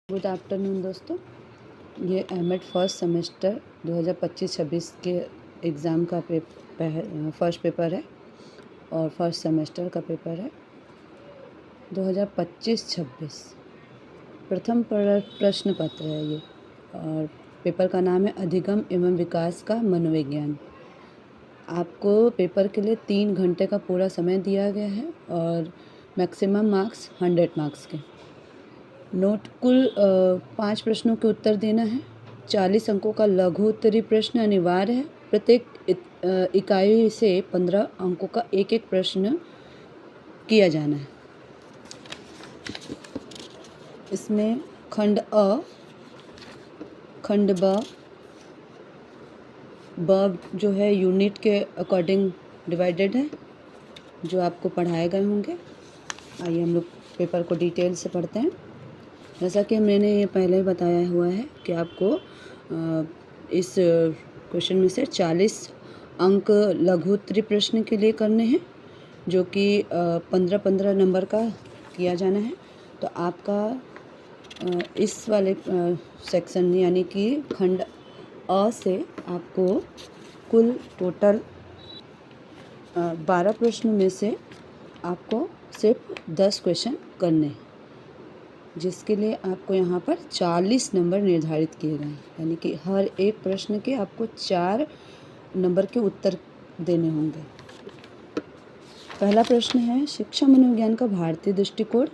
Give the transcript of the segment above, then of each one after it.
Good afternoon दोस्तों। ये MEd first semester 2025-26 के एग्ज़ाम का फर्स्ट पेपर है और फर्स्ट सेमेस्टर का पेपर है 2025-26। प्रथम प्रश्न पत्र है ये और पेपर का नाम है अधिगम एवं विकास का मनोविज्ञान। आपको पेपर के लिए 3 घंटे का पूरा समय दिया गया है और मैक्सिमम मार्क्स 100 मार्क्स के। नोट कुल 5 प्रश्नों के उत्तर देना है। 40 अंकों का लघु उत्तरीय प्रश्न अनिवार्य है। प्रत्येक इकाई से 15 अंकों का एक एक प्रश्न किया जाना है। इसमें खंड अ, खंड ब जो है यूनिट के अकॉर्डिंग डिवाइडेड है, जो आपको पढ़ाए गए होंगे। आइए हम लोग पेपर को डिटेल से पढ़ते हैं। जैसा कि मैंने ये पहले बताया हुआ है कि आपको इस क्वेश्चन में से 40 अंक लघु उत्तरीय प्रश्न के लिए करने हैं, जो कि 15-15 नंबर का किया जाना है। तो आपका इस वाले सेक्शन यानी कि खंड अ से आपको कुल टोटल 12 प्रश्नों में से आपको सिर्फ 10 क्वेश्चन करने हैं, जिसके लिए आपको यहाँ पर 40 नंबर निर्धारित किए गए हैं। यानी कि हर एक प्रश्न के आपको 4 नंबर के उत्तर देने होंगे। पहला प्रश्न है शिक्षा मनोविज्ञान का भारतीय दृष्टिकोण।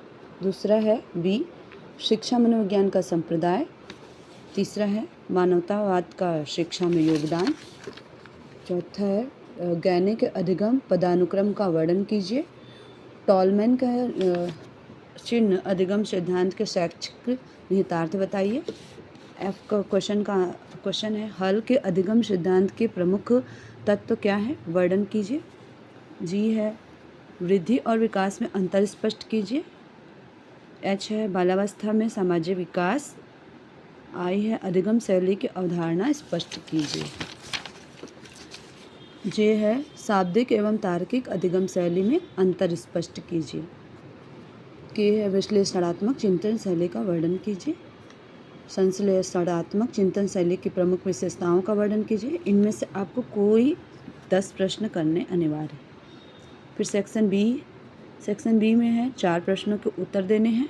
दूसरा है बी शिक्षा मनोविज्ञान का संप्रदाय। तीसरा है मानवतावाद का शिक्षा में योगदान। चौथा है गैने के अधिगम पदानुक्रम का वर्णन कीजिए। टॉलमैन का चिन्ह अधिगम सिद्धांत के शैक्षिक निहितार्थ बताइए। एफ का क्वेश्चन है हल के अधिगम सिद्धांत के प्रमुख तत्व क्या है, वर्णन कीजिए। जी है वृद्धि और विकास में अंतर स्पष्ट कीजिए। एच है बालावस्था में सामाजिक विकास। आई है अधिगम शैली की अवधारणा स्पष्ट कीजिए। जे है शाब्दिक एवं तार्किक अधिगम शैली में अंतर स्पष्ट कीजिए। के है विश्लेषणात्मक चिंतन शैली का वर्णन कीजिए। संश्लेषणात्मक चिंतन शैली की प्रमुख विशेषताओं का वर्णन कीजिए। इनमें से आपको कोई 10 प्रश्न करने अनिवार्य है। फिर सेक्शन बी में है 4 प्रश्नों के उत्तर देने हैं।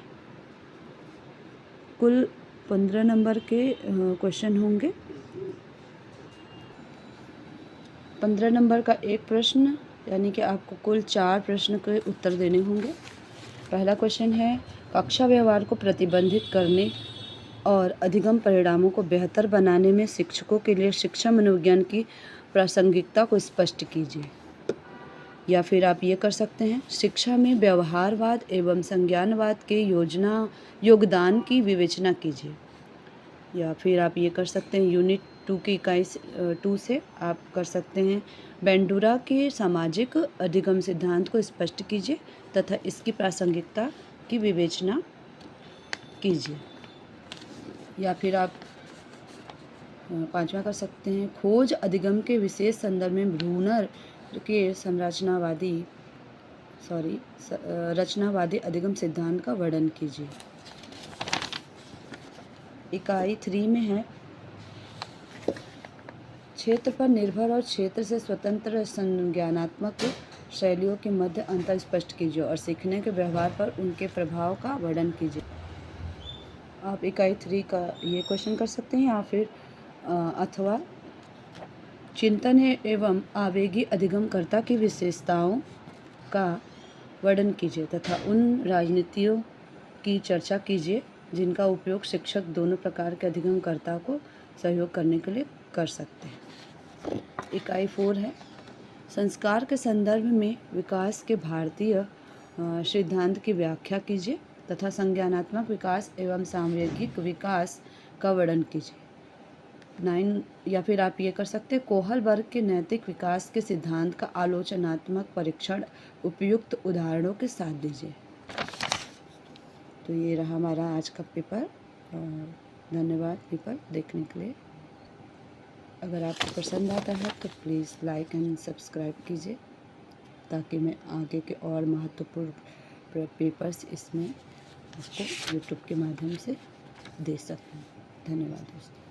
कुल 15 नंबर के क्वेश्चन होंगे। 15 नंबर का एक प्रश्न, यानी कि आपको कुल 4 प्रश्न के उत्तर देने होंगे। पहला क्वेश्चन है कक्षा व्यवहार को प्रतिबंधित करने और अधिगम परिणामों को बेहतर बनाने में शिक्षकों के लिए शिक्षा मनोविज्ञान की प्रासंगिकता को स्पष्ट कीजिए। या फिर आप ये कर सकते हैं शिक्षा में व्यवहारवाद एवं संज्ञानवाद के योगदान की विवेचना कीजिए। या फिर आप ये कर सकते हैं यूनिट 2 की इकाई 2 से आप कर सकते हैं बेंडूरा के सामाजिक अधिगम सिद्धांत को स्पष्ट कीजिए तथा इसकी प्रासंगिकता की विवेचना कीजिए। या फिर आप 5वां कर सकते हैं खोज अधिगम के विशेष संदर्भ में ब्रूनर के रचनावादी अधिगम सिद्धांत का वर्णन कीजिए। इकाई 3 में है क्षेत्र पर निर्भर और क्षेत्र से स्वतंत्र संज्ञानात्मक शैलियों के मध्य अंतर स्पष्ट कीजिए और सीखने के व्यवहार पर उनके प्रभाव का वर्णन कीजिए। आप इकाई 3 का ये क्वेश्चन कर सकते हैं। या फिर अथवा चिंतन एवं आवेगी अधिगमकर्ता की विशेषताओं का वर्णन कीजिए तथा उन राजनीतियों की चर्चा कीजिए जिनका उपयोग शिक्षक दोनों प्रकार के अधिगमकर्ता को सहयोग करने के लिए कर सकते हैं। इकाई 4 है संस्कार के संदर्भ में विकास के भारतीय सिद्धांत की व्याख्या कीजिए तथा संज्ञानात्मक विकास एवं सामवेगिक विकास का वर्णन कीजिए। 9 या फिर आप ये कर सकते हैं कोहल वर्ग के नैतिक विकास के सिद्धांत का आलोचनात्मक परीक्षण उपयुक्त उदाहरणों के साथ दीजिए। तो ये रहा हमारा आज का पेपर। धन्यवाद पेपर देखने के लिए। अगर आपको पसंद आता है तो प्लीज़ लाइक एंड सब्सक्राइब कीजिए ताकि मैं आगे के और महत्वपूर्ण पेपर्स इसमें आपको यूट्यूब के माध्यम से दे सकें। धन्यवाद दोस्तों।